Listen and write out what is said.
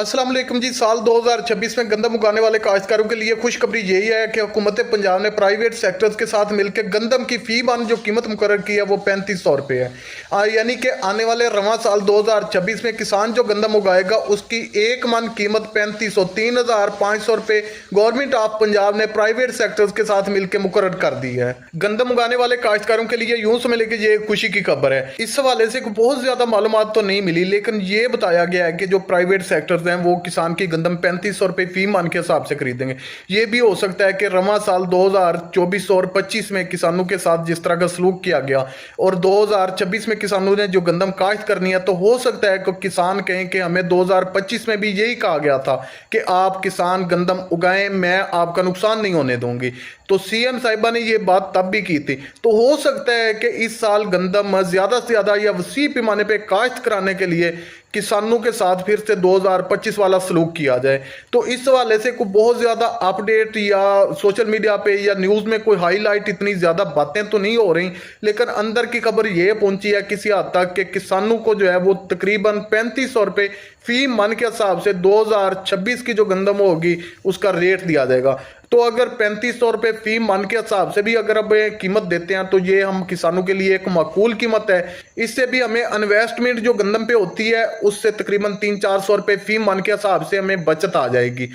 अस्सलाम वालेकुम जी। साल 2026 में गंदम उगाने वाले काश्तकारों के लिए खुशखबरी यही है कि हुकूमत पंजाब ने प्राइवेट सेक्टर्स के साथ मिलकर गंदम की फी मन जो कीमत मुकर्रर की है वो 3500 रुपये है। यानी कि आने वाले रवां साल 2026 में किसान जो गंदम उगाएगा उसकी एक मन कीमत 3500 3500 रुपये गवर्नमेंट ऑफ पंजाब ने प्राइवेट सेक्टर्स के साथ मिलकर मुकर्रर कर दी है। गंदम उगाने वाले काश्तकारों के लिए यूं समझ लें कि ये खुशी की खबर है। इस हवाले से बहुत ज्यादा मालूमात तो नहीं मिली, लेकिन ये बताया गया है कि जो प्राइवेट सेक्टर हैं वो किसान की गंदम 3500 रुपये फी मन के हिसाब से खरीदेंगे। ये भी हो सकता है कि रवां साल 2024 और 25 में किसानों के साथ जिस तरह का सलूक किया गया और 2026 में किसानों ने जो गंदम काश्त करनी है, तो हो सकता है कि किसान कहें कि हमें 2025 में भी यही कहा गया था कि आप किसान गंदम उगाएं, मैं आपका नुकसान नहीं होने दूंगी। तो सीएम साहिबा ने ये बात तब भी की थी। तो हो सकता है कि इस साल गंदम ज्यादा से ज्यादा या वसी पैमाने पे काश्त कराने के लिए किसानों के साथ फिर से 2025 वाला सलूक किया जाए। तो इस हवाले से कोई बहुत ज्यादा अपडेट या सोशल मीडिया पे या न्यूज में कोई हाईलाइट इतनी ज्यादा बातें तो नहीं हो रही, लेकिन अंदर की खबर ये पहुंची है किसी हद तक कि किसानों को जो है वो तकरीबन 3500 रुपये फी मन के हिसाब से 2026 की जो गंदम होगी उसका रेट दिया जाएगा। तो अगर 3500 रुपये फी मन के हिसाब से भी अगर अब कीमत देते हैं तो ये हम किसानों के लिए एक माकूल कीमत है। इससे भी हमें इन्वेस्टमेंट जो गंदम पे होती है उससे तकरीबन 300-400 रुपये फी मन के हिसाब से हमें बचत आ जाएगी।